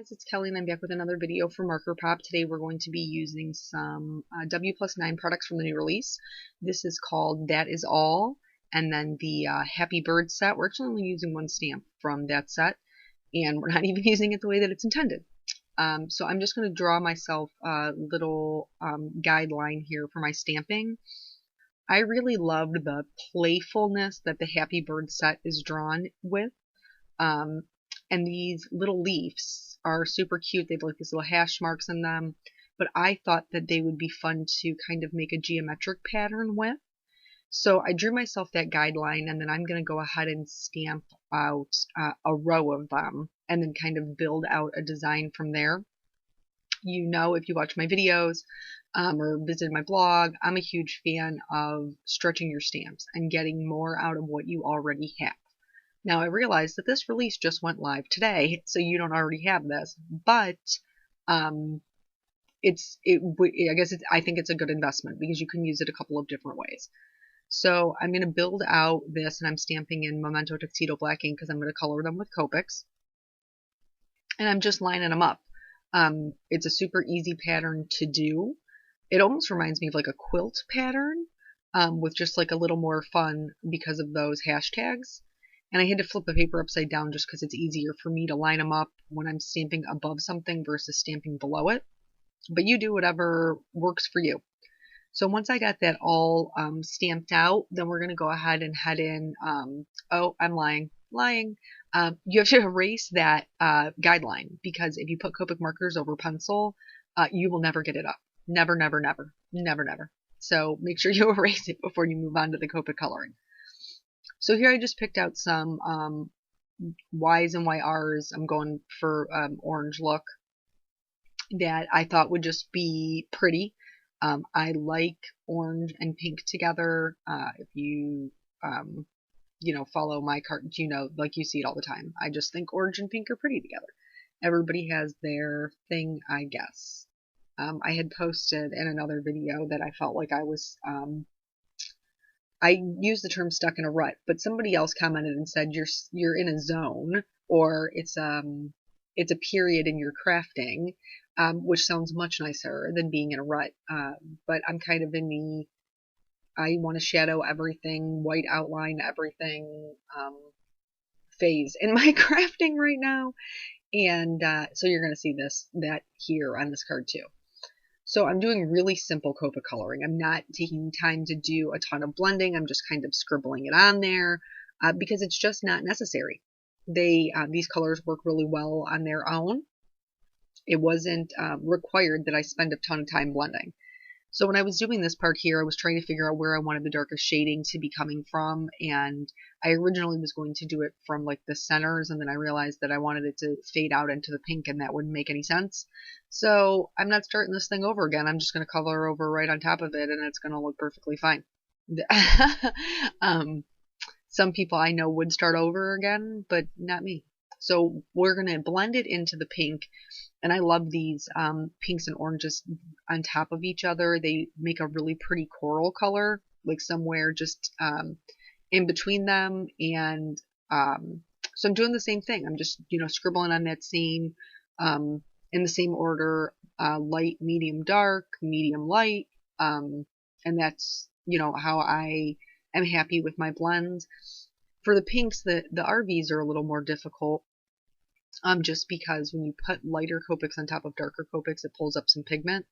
Guys, it's Kelly and I'm back with another video for Marker Pop. Today we're going to be using some W+9 products from the new release. This is called That Is All, and then the Happy Bird set. We're actually only using one stamp from that set, and we're not even using it the way that it's intended. So I'm just going to draw myself a little guideline here for my stamping. I really loved the playfulness that the Happy Bird set is drawn with. And these little leaves are super cute. They have like these little hash marks in them, but I thought that they would be fun to kind of make a geometric pattern with. So I drew myself that guideline, and then I'm going to go ahead and stamp out a row of them and then kind of build out a design from there. You know, if you watch my videos or visit my blog, I'm a huge fan of stretching your stamps and getting more out of what you already have. Now, I realize that this release just went live today, so you don't already have this, but I think it's a good investment because you can use it a couple of different ways. So I'm going to build out this, and I'm stamping in Memento Tuxedo Black ink because I'm going to color them with Copics, and I'm just lining them up. It's a super easy pattern to do. It almost reminds me of like a quilt pattern with just like a little more fun because of those hashtags. And I had to flip the paper upside down just because it's easier for me to line them up when I'm stamping above something versus stamping below it. But you do whatever works for you. So once I got that all stamped out, then we're going to go ahead and head in. Oh, I'm lying. You have to erase that guideline, because if you put Copic markers over pencil, you will never get it up. Never. So make sure you erase it before you move on to the Copic coloring. So here I just picked out some Ys and YRs. I'm going for orange look that I thought would just be pretty. I like orange and pink together. If you follow my cartoons, like you see it all the time. I just think orange and pink are pretty together. Everybody has their thing, I guess. I had posted in another video that I felt like I was I use the term stuck in a rut, but somebody else commented and said you're in a zone, or it's a period in your crafting, which sounds much nicer than being in a rut. But I'm kind of in the I want to shadow everything, white outline everything phase in my crafting right now, and so you're going to see that here on this card too. So I'm doing really simple Copic coloring. I'm not taking time to do a ton of blending. I'm just kind of scribbling it on there because it's just not necessary. These colors work really well on their own. It wasn't required that I spend a ton of time blending. So when I was doing this part here, I was trying to figure out where I wanted the darkest shading to be coming from, and I originally was going to do it from like the centers, and then I realized that I wanted it to fade out into the pink, and that wouldn't make any sense. So I'm not starting this thing over again. I'm just going to color over right on top of it, and it's going to look perfectly fine. Some people I know would start over again, but not me. So we're going to blend it into the pink. And I love these pinks and oranges on top of each other. They make a really pretty coral color, like somewhere just in between them. And so I'm doing the same thing. I'm just, scribbling on that same, in the same order, light, medium, dark, medium, light. And that's, how I am happy with my blends. For the pinks, the RVs are a little more difficult. Just because when you put lighter Copics on top of darker Copics, it pulls up some pigment.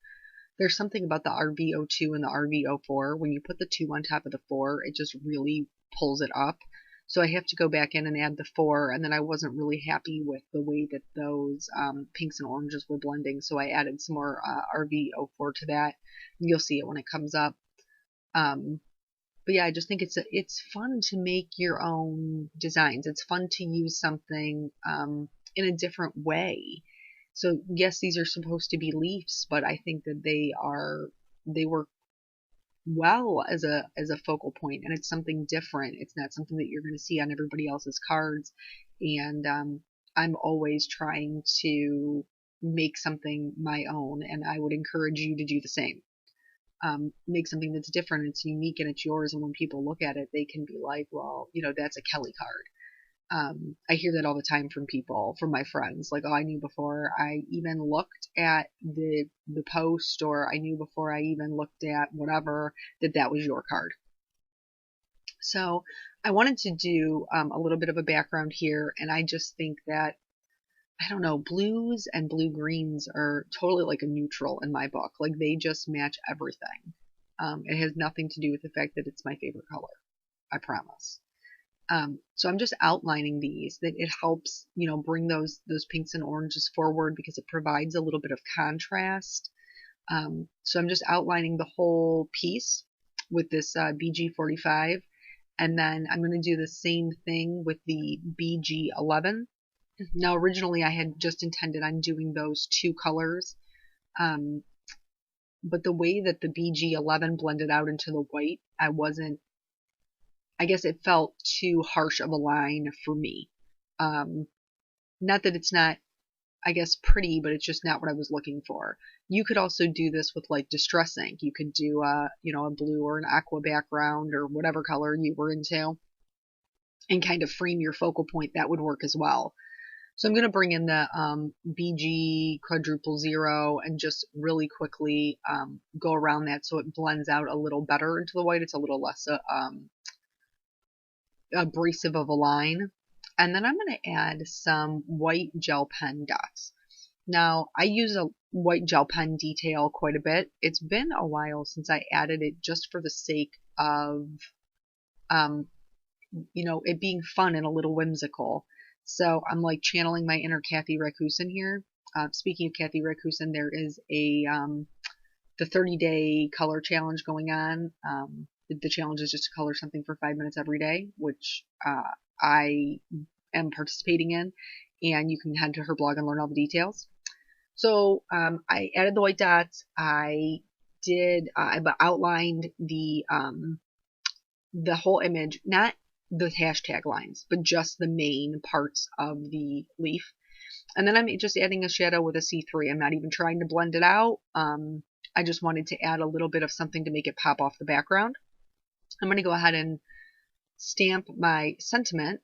There's something about the RV02 and the RV04. When you put the 2 on top of the 4, it just really pulls it up. So I have to go back in and add the 4, and then I wasn't really happy with the way that those pinks and oranges were blending, so I added some more RV04 to that. You'll see it when it comes up. But yeah, I just think it's fun to make your own designs. It's fun to use something in a different way. So yes, these are supposed to be leaves, but I think that they work well as a focal point, and it's something different. It's not something that you're going to see on everybody else's cards, and I'm always trying to make something my own, and I would encourage you to do the same. Make something that's different, it's unique, and it's yours, and when people look at it, they can be like, well, that's a Kelly card. I hear that all the time from people, from my friends, like, oh, I knew before I even looked at the post, or I knew before I even looked at whatever, that that was your card. So I wanted to do a little bit of a background here, and I just think that, I don't know, blues and blue greens are totally like a neutral in my book. Like, they just match everything. It has nothing to do with the fact that it's my favorite color. I promise. So I'm just outlining these, that it helps, you know, bring those pinks and oranges forward because it provides a little bit of contrast. So I'm just outlining the whole piece with this BG45, and then I'm going to do the same thing with the BG11. Now, originally I had just intended on doing those two colors, but the way that the BG11 blended out into the white, I guess it felt too harsh of a line for me. Not that it's not, I guess, pretty, but it's just not what I was looking for. You could also do this with like distress ink. You could do you know, a blue or an aqua background or whatever color you were into, and kind of frame your focal point. That would work as well. So I'm going to bring in the BG quadruple 0 and just really quickly go around that so it blends out a little better into the white. It's a little less abrasive of a line. And then I'm going to add some white gel pen dots. Now, I use a white gel pen detail quite a bit. It's been a while since I added it, just for the sake of, you know, it being fun and a little whimsical. So I'm like channeling my inner Kathy Rakusin here. Speaking of Kathy Rakusin, there is a the 30-day color challenge going on. The challenge is just to color something for 5 minutes every day, which I am participating in, and you can head to her blog and learn all the details. So I added the white dots. I outlined the whole image, not the hashtag lines, but just the main parts of the leaf. And then I'm just adding a shadow with a C3. I'm not even trying to blend it out. I just wanted to add a little bit of something to make it pop off the background. I'm going to go ahead and stamp my sentiment,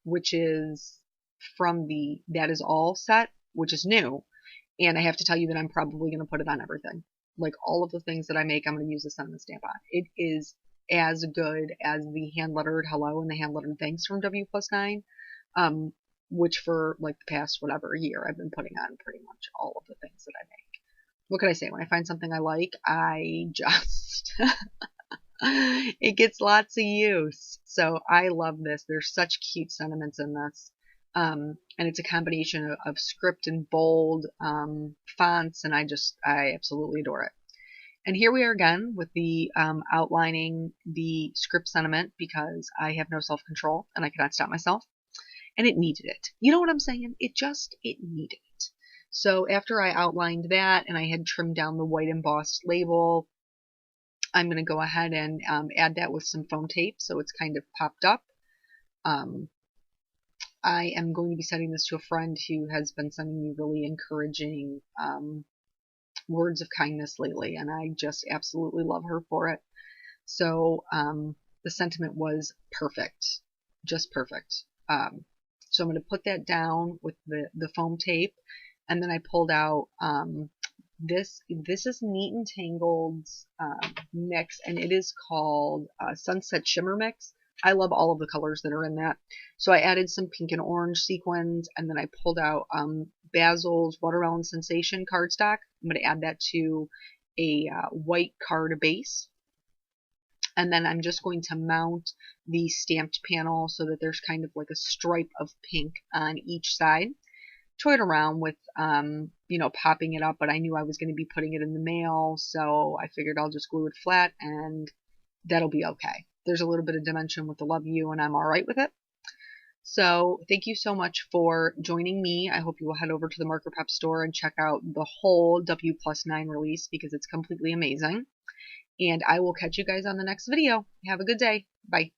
which is from the That Is All set, which is new. And I have to tell you that I'm probably going to put it on everything. Like, all of the things that I make, I'm going to use the sentiment stamp on. It is as good as the hand-lettered hello and the hand-lettered thanks from W+9, which for like the past whatever year I've been putting on pretty much all of the things that I make. What can I say? When I find something I like, I just it gets lots of use. So I love this. There's such cute sentiments in this. And it's a combination of script and bold fonts, and I absolutely adore it. And here we are again with the outlining the script sentiment, because I have no self-control and I cannot stop myself. And it needed it. You know what I'm saying? It needed it. So after I outlined that and I had trimmed down the white embossed label, I'm going to go ahead and add that with some foam tape so it's kind of popped up. I am going to be sending this to a friend who has been sending me really encouraging words of kindness lately, and I just absolutely love her for it. So the sentiment was perfect, just perfect. So I'm going to put that down with the foam tape, and then I pulled out this is Neat and Tangled's mix, and it is called Sunset Shimmer Mix. I love all of the colors that are in that. So I added some pink and orange sequins, and then I pulled out Basil's Watermelon Sensation cardstock. I'm going to add that to a white card base. And then I'm just going to mount the stamped panel so that there's kind of like a stripe of pink on each side. Toyed around with, you know, popping it up, but I knew I was going to be putting it in the mail, so I figured I'll just glue it flat and that'll be okay. There's a little bit of dimension with the love you, and I'm all right with it. So thank you so much for joining me. I hope you will head over to the Marker Pep store and check out the whole W+9 release, because it's completely amazing. And I will catch you guys on the next video. Have a good day. Bye.